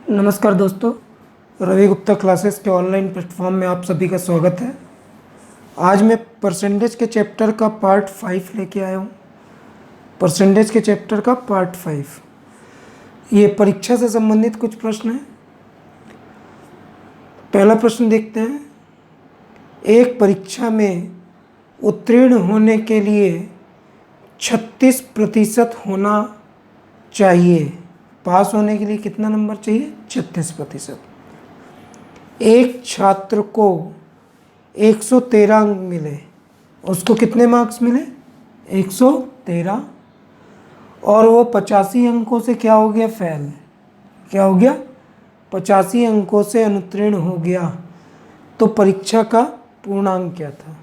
नमस्कार दोस्तों, रवि गुप्ता क्लासेस के ऑनलाइन प्लेटफॉर्म में आप सभी का स्वागत है। आज मैं परसेंटेज के चैप्टर का पार्ट 5 लेके आया हूँ। परसेंटेज के चैप्टर का पार्ट 5 ये परीक्षा से संबंधित कुछ प्रश्न हैं। पहला प्रश्न देखते हैं। एक परीक्षा में उत्तीर्ण होने के लिए 36% होना चाहिए। पास होने के लिए कितना नंबर चाहिए? 36%। एक छात्र को 113 अंक मिले, उसको कितने मार्क्स मिले? 113। और वो 85 अंकों से क्या हो गया? फेल। क्या हो गया? 85 अंकों से अनुत्तीर्ण हो गया। तो परीक्षा का पूर्णांक क्या था?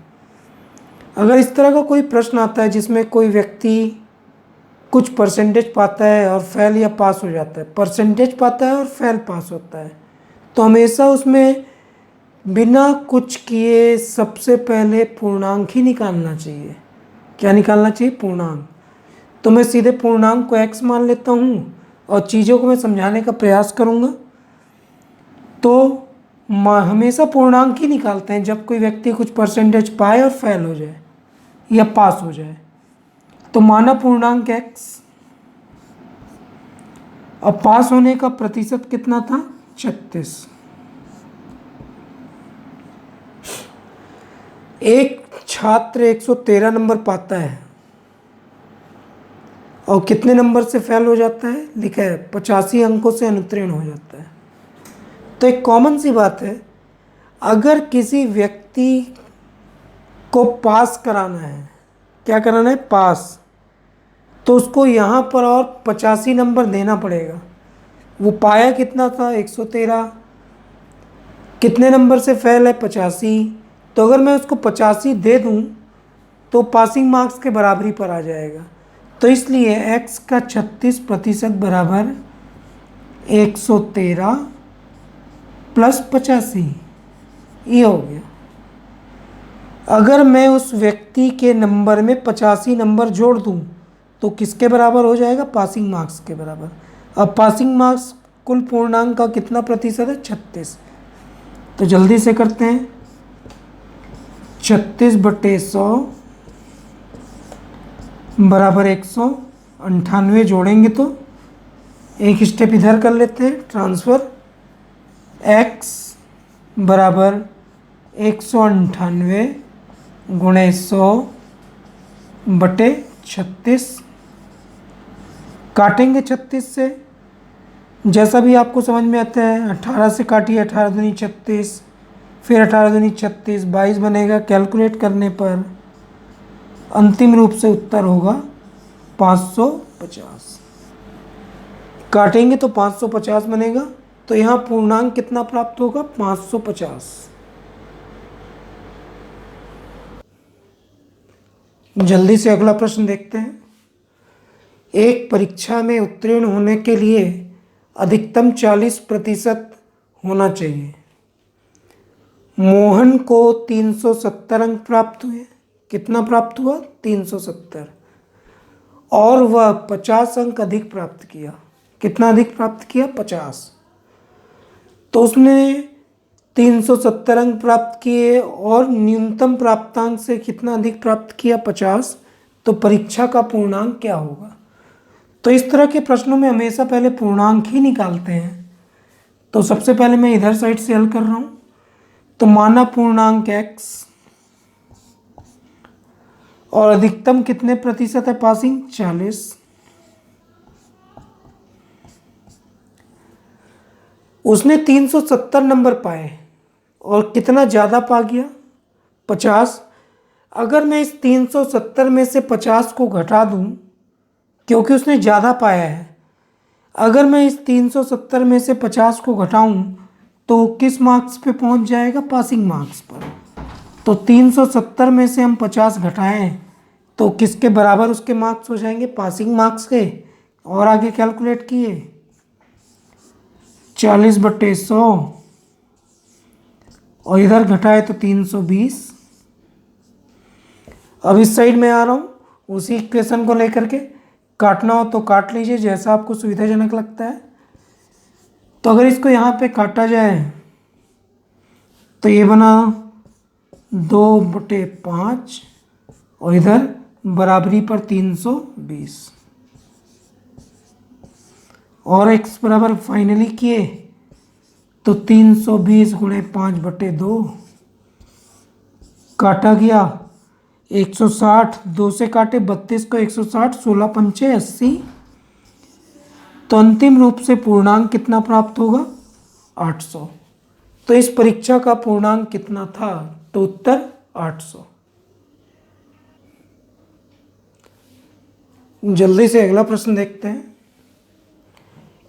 अगर इस तरह का कोई प्रश्न आता है जिसमें कोई व्यक्ति कुछ परसेंटेज पाता है और फेल या पास हो जाता है, परसेंटेज पाता है और फेल पास होता है, तो हमेशा उसमें बिना कुछ किए सबसे पहले पूर्णांक ही निकालना चाहिए। क्या निकालना चाहिए? पूर्णांक। तो मैं सीधे पूर्णांक को x मान लेता हूँ और चीज़ों को मैं समझाने का प्रयास करूँगा। तो हमेशा पूर्णांक ही निकालते हैं जब कोई व्यक्ति कुछ परसेंटेज पाए और फेल हो जाए या पास हो जाए। तो माना पूर्णांक x। अब पास होने का प्रतिशत कितना था? 36। एक छात्र 113 नंबर पाता है और कितने नंबर से फेल हो जाता है? लिखा है 85 अंकों से अनुत्तीर्ण हो जाता है। तो एक कॉमन सी बात है, अगर किसी व्यक्ति को पास कराना है, क्या कराना है? पास, तो उसको यहाँ पर और 85 नंबर देना पड़ेगा। वो पाया कितना था? 113। कितने नंबर से फेल है? 85। तो अगर मैं उसको 85 दे दूँ तो पासिंग मार्क्स के बराबरी पर आ जाएगा। तो इसलिए x का 36% बराबर 113 प्लस 85, ये हो गया। अगर मैं उस व्यक्ति के नंबर में 85 नंबर जोड़ दूं तो किसके बराबर हो जाएगा? पासिंग मार्क्स के बराबर। अब पासिंग मार्क्स कुल पूर्णांक का कितना प्रतिशत है? 36। तो जल्दी से करते हैं। 36/100 बराबर 198 जोड़ेंगे तो एक स्टेप इधर कर लेते हैं, ट्रांसफ़र। x बराबर 198 गुणे 100/36। काटेंगे 36 से, जैसा भी आपको समझ में आता है। 18 से काटिए, 18 दूनी 36, फिर 18 दूनी 36, 22 बनेगा। कैलकुलेट करने पर अंतिम रूप से उत्तर होगा 550। काटेंगे तो 550 बनेगा। तो यहाँ पूर्णांक कितना प्राप्त होगा? 550। जल्दी से अगला प्रश्न देखते हैं। एक परीक्षा में उत्तीर्ण होने के लिए अधिकतम 40% होना चाहिए। मोहन को 370 अंक प्राप्त हुए। कितना प्राप्त हुआ? 370। और वह 50 अंक अधिक प्राप्त किया। कितना अधिक प्राप्त किया? 50। तो उसने 370 अंक प्राप्त किए और न्यूनतम प्राप्तांक से कितना अधिक प्राप्त किया? 50। तो परीक्षा का पूर्णांक क्या होगा? तो इस तरह के प्रश्नों में हमेशा पहले पूर्णांक ही निकालते हैं। तो सबसे पहले मैं इधर साइड से हल कर रहा हूँ। तो माना पूर्णांक x और अधिकतम कितने प्रतिशत है पासिंग? 40। उसने 370 नंबर पाए और कितना ज़्यादा पा गया? 50। अगर मैं इस 370 में से 50 को घटा दूं, क्योंकि उसने ज़्यादा पाया है, अगर मैं इस 370 में से 50 को घटाऊं तो किस मार्क्स पे पहुंच जाएगा? पासिंग मार्क्स पर। तो 370 में से हम 50 घटाएं तो किसके बराबर उसके मार्क्स हो जाएंगे? पासिंग मार्क्स के। और आगे कैलकुलेट किए, 40/100 और इधर घटाए तो 320। अब इस साइड में आ रहा हूँ, उसी इक्वेशन को लेकर के। काटना हो तो काट लीजिए, जैसा आपको सुविधाजनक लगता है। तो अगर इसको यहाँ पे काटा जाए तो ये बना 2/5 और इधर बराबरी पर 320 और x बराबर फाइनली किए तो 320 गुणे 5/2 काटा गया 160, 2 से काटे 32 को 160, 16 पंचे 80। तो अंतिम रूप से पूर्णांक कितना प्राप्त होगा? 800। तो इस परीक्षा का पूर्णांक कितना था? तो उत्तर 800। जल्दी से अगला प्रश्न देखते हैं।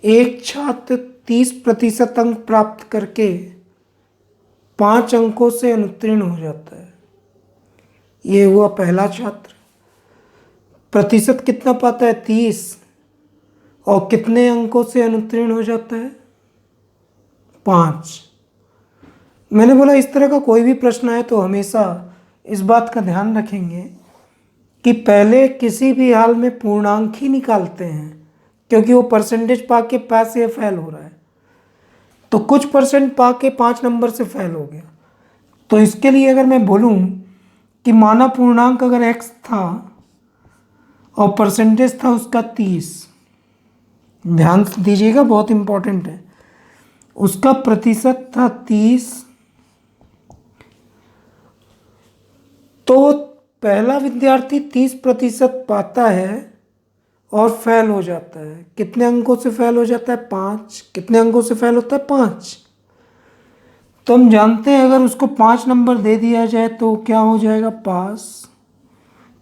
एक छात्र 30% अंक प्राप्त करके 5 अंकों से अनुत्तीर्ण हो जाता है। ये हुआ पहला छात्र। प्रतिशत कितना पाता है? 30। और कितने अंकों से अनुत्तीर्ण हो जाता है? 5। मैंने बोला इस तरह का कोई भी प्रश्न आए तो हमेशा इस बात का ध्यान रखेंगे कि पहले किसी भी हाल में पूर्णांक ही निकालते हैं, क्योंकि वो परसेंटेज पा के पास या फेल हो रहा है। तो कुछ परसेंट पा के 5 नंबर से फेल हो गया, तो इसके लिए अगर मैं बोलूं कि माना पूर्णांक अगर x था और परसेंटेज था उसका 30, ध्यान दीजिएगा बहुत इंपॉर्टेंट है, उसका प्रतिशत था 30, तो पहला विद्यार्थी 30% पाता है और फेल हो जाता है। कितने अंकों से फेल हो जाता है? 5। कितने अंकों से फेल होता है? 5। तो हम जानते हैं अगर उसको 5 नंबर दे दिया जाए तो क्या हो जाएगा? पास।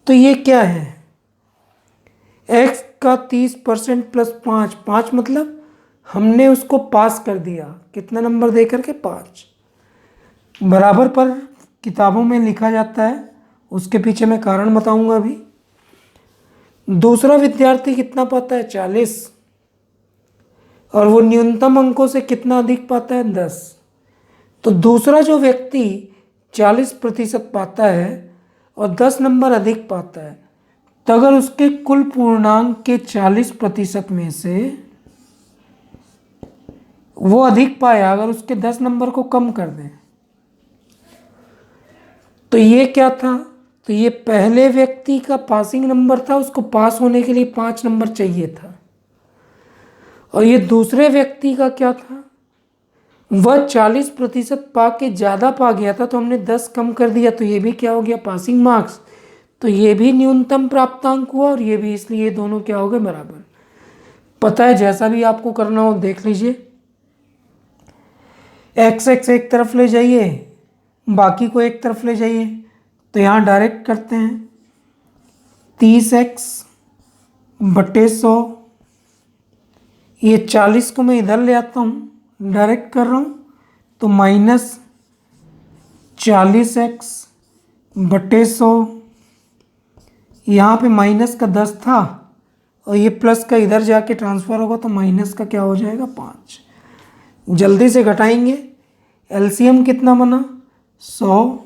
तो ये क्या है? x का 30% प्लस 5, 5 मतलब हमने उसको पास कर दिया। कितना नंबर दे करके? 5। बराबर पर किताबों में लिखा जाता है, उसके पीछे मैं कारण बताऊंगा अभी। दूसरा विद्यार्थी कितना पाता है? 40। और वो न्यूनतम अंकों से कितना अधिक पाता है? 10। तो दूसरा जो व्यक्ति 40% पाता है और 10 नंबर अधिक पाता है, तो अगर उसके कुल पूर्णांक के 40% में से वो अधिक पाया, अगर उसके 10 नंबर को कम कर दें, तो ये क्या था? तो ये पहले व्यक्ति का पासिंग नंबर था, उसको पास होने के लिए 5 नंबर चाहिए था। और ये दूसरे व्यक्ति का क्या था? वह 40% पा के ज़्यादा पा गया था, तो हमने 10 कम कर दिया, तो ये भी क्या हो गया? Passing marks. तो ये भी न्यूनतम प्राप्तांक हुआ और ये भी, इसलिए दोनों क्या हो गए? बराबर। पता है, जैसा भी आपको करना हो देख लीजिए। x एक तरफ ले जाइए, बाकी को एक तरफ ले जाइए। तो यहाँ डायरेक्ट करते हैं 30x/100। ये 40 को मैं इधर ले आता हूँ, डायरेक्ट कर रहा हूँ, तो -40x/100। यहाँ पे माइनस का 10 था और ये प्लस का इधर जाके ट्रांसफ़र होगा, तो माइनस का क्या हो जाएगा? 5। जल्दी से घटाएंगे। एलसीएम कितना बना? 100।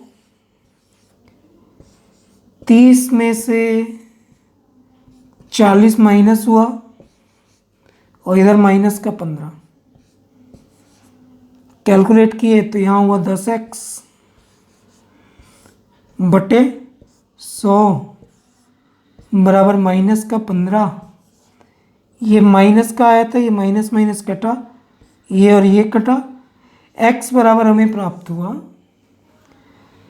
30 में से 40 माइनस हुआ और इधर माइनस का 15। कैलकुलेट किए तो यहाँ हुआ 10x/100 बराबर माइनस का 15। ये माइनस का आया था, ये माइनस माइनस कटा, ये और ये कटा। x बराबर हमें प्राप्त हुआ,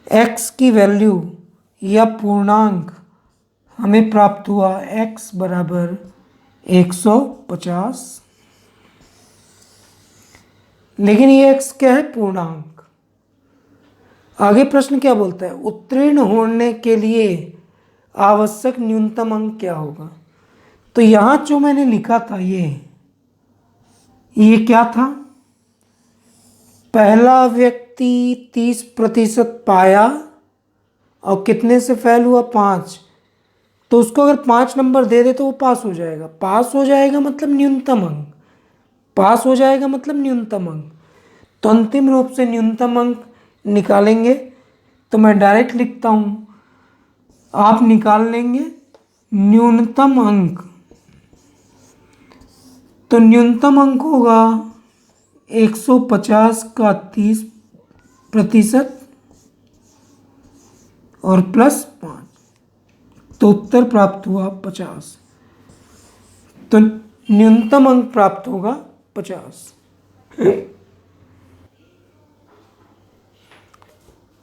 x की वैल्यू या पूर्णांक हमें प्राप्त हुआ x बराबर 150। लेकिन ये x क्या है? पूर्णांक। आगे प्रश्न क्या बोलता है? उत्तीर्ण होने के लिए आवश्यक न्यूनतम अंक क्या होगा? तो यहाँ जो मैंने लिखा था ये क्या था? पहला व्यक्ति 30% पाया और कितने से फेल हुआ? 5। तो उसको अगर 5 नंबर दे दे तो वो पास हो जाएगा। पास हो जाएगा मतलब न्यूनतम अंक, पास हो जाएगा मतलब न्यूनतम अंक। तो अंतिम रूप से न्यूनतम अंक निकालेंगे, तो मैं डायरेक्ट लिखता हूँ, आप निकाल लेंगे न्यूनतम अंक। तो न्यूनतम अंक होगा 150 का 30% और +5, तो उत्तर प्राप्त हुआ 50। तो न्यूनतम अंक प्राप्त होगा 50।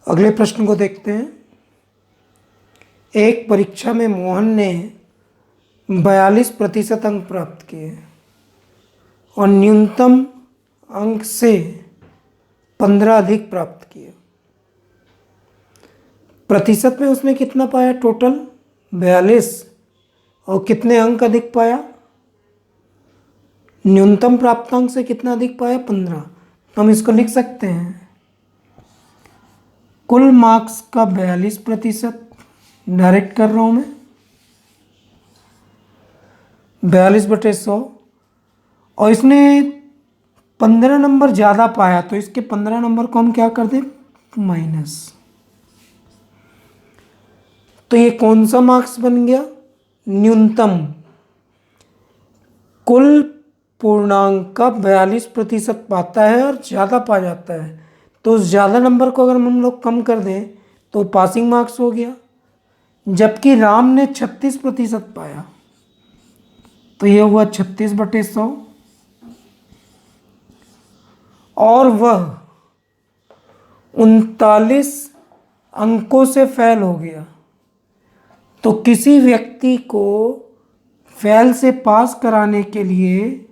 अगले प्रश्न को देखते हैं। एक परीक्षा में मोहन ने 42% अंक प्राप्त किए और न्यूनतम अंक से 15 अधिक प्राप्त किए। प्रतिशत में उसने कितना पाया? टोटल 42। और कितने अंक अधिक पाया? न्यूनतम प्राप्तांक से कितना अधिक पाया? 15। तो हम इसको लिख सकते हैं, कुल मार्क्स का 42%, डायरेक्ट कर रहा हूं मैं, 42/100। और इसने 15 नंबर ज़्यादा पाया, तो इसके 15 नंबर को हम क्या कर दें? माइनस। तो ये कौन सा मार्क्स बन गया? न्यूनतम। कुल पूर्णांक का 42% पाता है और ज़्यादा पा जाता है, तो उस ज़्यादा नंबर को अगर हम लोग कम कर दें तो पासिंग मार्क्स हो गया। जबकि राम ने 36% पाया, तो ये हुआ 36/100। और वह 39 अंकों से फेल हो गया। तो किसी व्यक्ति को फेल से पास कराने के लिए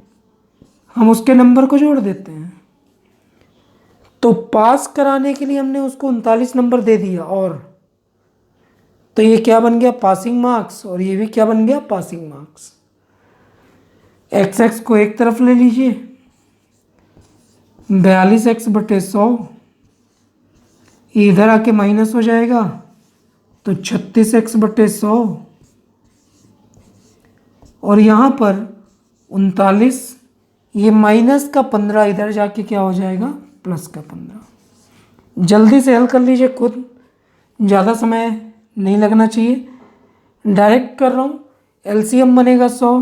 हम उसके नंबर को जोड़ देते हैं। तो पास कराने के लिए हमने उसको 39 नंबर दे दिया, और तो ये क्या बन गया? Passing marks. और ये भी क्या बन गया? Passing marks. x को एक तरफ ले लीजिए, 42x/100 इधर आके माइनस हो जाएगा, तो 36x/100। और यहाँ पर 39, ये माइनस का 15 इधर जाके क्या हो जाएगा? प्लस का 15। जल्दी से हल कर लीजिए खुद, ज़्यादा समय नहीं लगना चाहिए। डायरेक्ट कर रहा हूँ। एलसीएम बनेगा 100,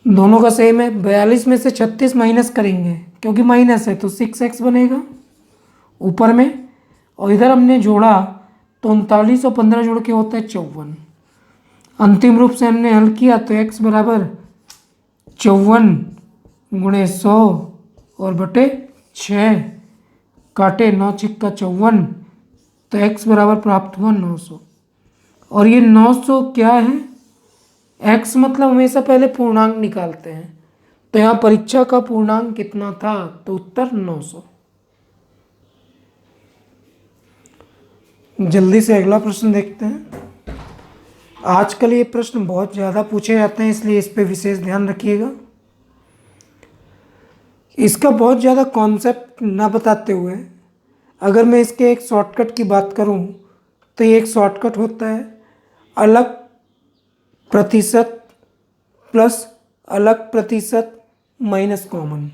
दोनों का सेम है। 42 में से 36 माइनस करेंगे, क्योंकि माइनस है तो 6x बनेगा ऊपर में, और इधर हमने जोड़ा तो 39 और 15 जोड़ के होता है 54। अंतिम रूप से हमने हल किया तो x बराबर 54 × 100 और बटे 6, काटे 9 × 6 = 54, तो x बराबर प्राप्त हुआ 900। और ये 900 क्या है? x मतलब हमेशा पहले पूर्णांक निकालते हैं, तो यहाँ परीक्षा का पूर्णांक कितना था? तो उत्तर 900। जल्दी से अगला प्रश्न देखते हैं। आजकल ये प्रश्न बहुत ज़्यादा पूछे जाते हैं, इसलिए इस पे विशेष ध्यान रखिएगा। इसका बहुत ज़्यादा कॉन्सेप्ट ना बताते हुए अगर मैं इसके एक शॉर्टकट की बात करूं, तो ये एक शॉर्टकट होता है अलग प्रतिशत प्लस अलग प्रतिशत माइनस कॉमन।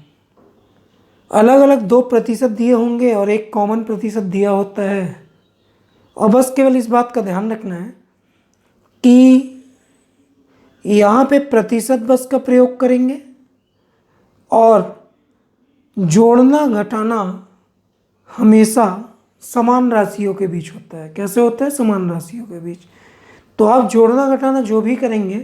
अलग अलग 2 प्रतिशत दिए होंगे और एक कॉमन प्रतिशत दिया होता है, और बस केवल इस बात का ध्यान रखना है कि यहाँ पे प्रतिशत बस का प्रयोग करेंगे, और जोड़ना घटाना हमेशा समान राशियों के बीच होता है। कैसे होता है? समान राशियों के बीच। तो आप जोड़ना घटाना जो भी करेंगे,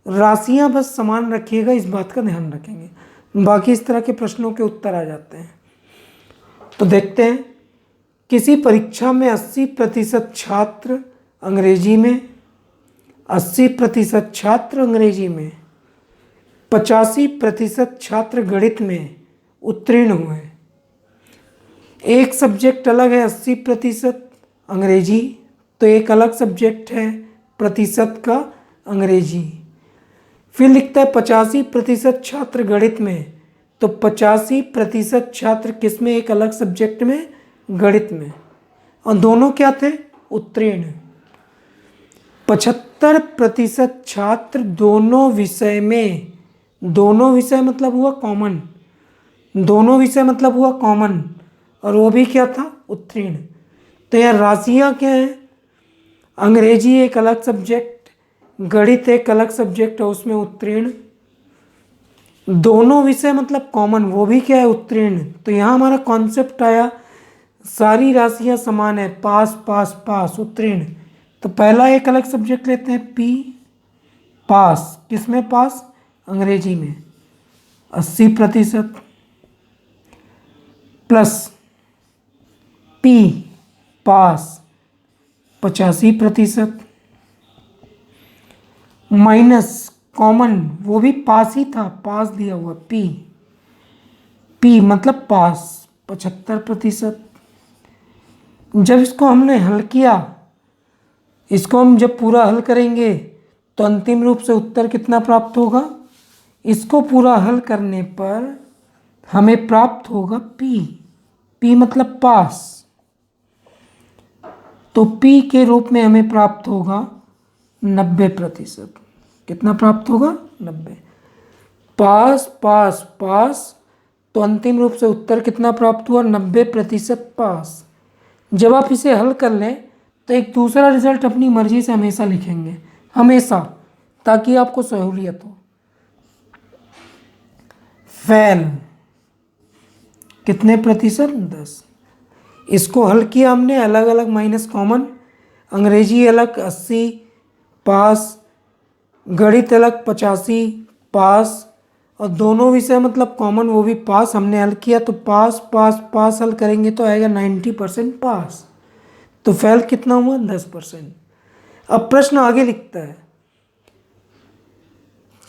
राशियां बस समान रखिएगा, इस बात का ध्यान रखेंगे, बाकी इस तरह के प्रश्नों के उत्तर आ जाते हैं। तो देखते हैं, किसी परीक्षा में 80% छात्र अंग्रेजी में, 80% छात्र अंग्रेजी में, 85% छात्र गणित में उत्तीर्ण हुए। एक सब्जेक्ट अलग है 80% अंग्रेजी, तो एक अलग सब्जेक्ट है प्रतिशत का अंग्रेजी। फिर लिखता है 85% छात्र गणित में, तो 85% छात्र किस में? एक अलग सब्जेक्ट में, गणित में, और दोनों क्या थे? उत्तीर्ण। 75% छात्र दोनों विषय में, दोनों विषय मतलब हुआ कॉमन, दोनों विषय मतलब हुआ कॉमन, और वो भी क्या था? उत्तीर्ण। तो यहाँ राशियाँ क्या हैं? अंग्रेजी एक अलग सब्जेक्ट, गणित एक अलग सब्जेक्ट है, उसमें उत्तीर्ण। दोनों विषय मतलब कॉमन, वो भी क्या है, उत्तीर्ण। तो यहाँ हमारा कॉन्सेप्ट आया सारी राशियां समान है, पास पास पास, उत्तीर्ण। तो पहला एक अलग सब्जेक्ट लेते हैं, पी पास। किसमें पास? अंग्रेजी में। 80% plus P pass 85% minus common, वो भी पास ही था, पास दिया हुआ, पी पी मतलब पास 75%। जब इसको हमने हल किया, इसको हम जब पूरा हल करेंगे तो अंतिम रूप से उत्तर कितना प्राप्त होगा? इसको पूरा हल करने पर हमें प्राप्त होगा पी। पी मतलब पास। तो पी के रूप में हमें प्राप्त होगा 90%। कितना प्राप्त होगा? 90। पास पास पास, तो अंतिम रूप से उत्तर कितना प्राप्त हुआ? 90% पास। जब आप इसे हल कर लें तो एक दूसरा रिजल्ट अपनी मर्जी से हमेशा लिखेंगे, हमेशा, ताकि आपको सहूलियत हो। फेल कितने प्रतिशत? 10। इसको हल किया हमने, अलग अलग माइनस कॉमन, अंग्रेजी अलग 80 पास, गणित अलग 85 पास, और दोनों विषय मतलब कॉमन, वो भी पास। हमने हल किया तो पास पास पास हल करेंगे तो आएगा 90% पास। तो फेल कितना हुआ? 10%। अब प्रश्न आगे लिखता है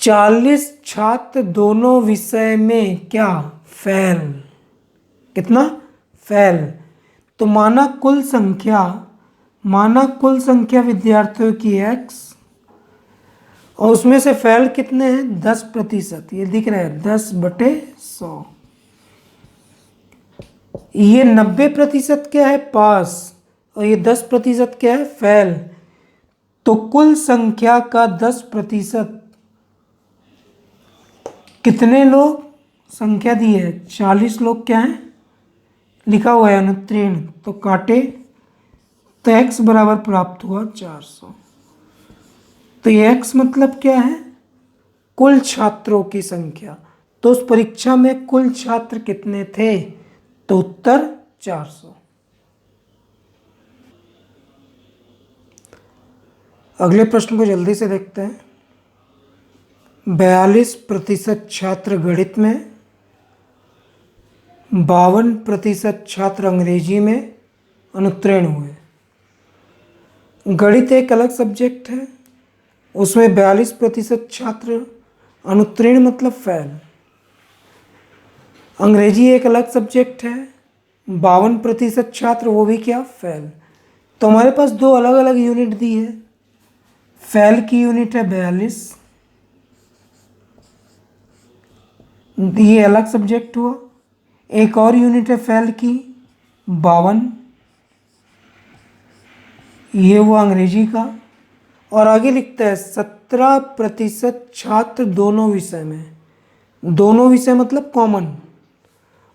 40 छात्र दोनों विषय में क्या? फेल। कितना? फेल। तो माना कुल संख्या विद्यार्थियों की x, और उसमें से फेल कितने हैं? 10%। ये दिख रहा है 10/100। ये 90% क्या है? पास। और ये 10% क्या है? फेल। तो कुल संख्या का 10%, कितने लोग संख्या दी है? 40 लोग क्या है? लिखा हुआ है अनुत्तीर्ण, तो काटे, तो x बराबर प्राप्त हुआ 400। तो ये x मतलब क्या है? कुल छात्रों की संख्या। तो उस परीक्षा में कुल छात्र कितने थे? तो उत्तर 400। अगले प्रश्न को जल्दी से देखते हैं। 42% छात्र गणित में, 52% छात्र अंग्रेजी में अनुत्तीर्ण हुए। गणित एक अलग सब्जेक्ट है, उसमें 42% छात्र अनुत्तीर्ण मतलब फेल। अंग्रेजी एक अलग सब्जेक्ट है, 52% छात्र, वो भी क्या? फेल। तो हमारे पास दो अलग अलग यूनिट दी है। फेल की यूनिट है 42, ये अलग सब्जेक्ट हुआ। एक और यूनिट है फेल की 52, ये हुआ अंग्रेजी का। और आगे लिखता है 17% छात्र दोनों विषय में, दोनों विषय मतलब कॉमन,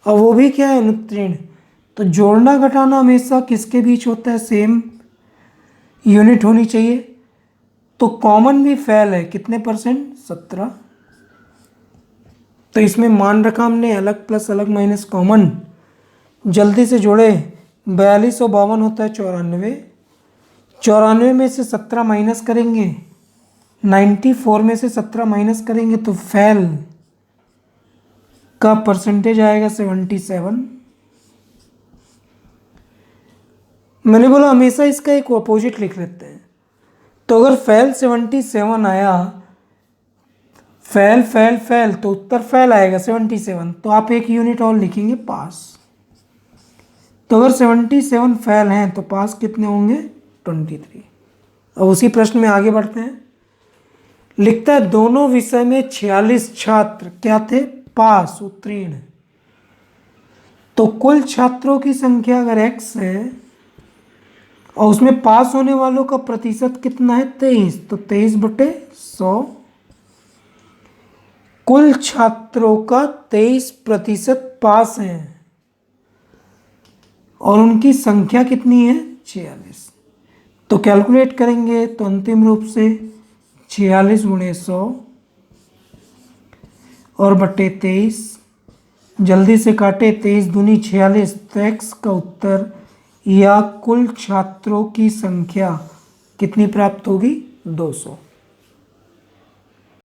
और वो भी क्या है? अनुत्तीर्ण। तो जोड़ना घटाना हमेशा किसके बीच होता है? सेम यूनिट होनी चाहिए। तो कॉमन भी फेल है, कितने %? 17। तो इसमें मान रखा हमने अलग प्लस अलग माइनस कॉमन। जल्दी से जोड़े, 42 और 52 होता है 94। 94 में से 17 माइनस करेंगे, 94 में से 17 माइनस करेंगे तो फेल का परसेंटेज आएगा 77। मैंने बोला हमेशा इसका एक अपोजिट लिख लेते हैं। तो अगर फेल 77 आया, फेल फेल फेल, तो उत्तर फेल आएगा 77। तो आप एक यूनिट और लिखेंगे पास। तो अगर 77 फेल हैं तो पास कितने होंगे? 23। अब उसी प्रश्न में आगे बढ़ते हैं। लिखता है दोनों विषय में 46 छात्र क्या थे? पास, उत्तीर्ण। तो कुल छात्रों की संख्या अगर x है और उसमें पास होने वालों का प्रतिशत कितना है? 23। तो 23/100। कुल छात्रों का 23% पास हैं और उनकी संख्या कितनी है? 46। तो कैलकुलेट करेंगे तो अंतिम रूप से 46 × 100, और बटे 23, जल्दी से काटे, 23 दूनी 46। तो x का उत्तर या कुल छात्रों की संख्या कितनी प्राप्त होगी? 200।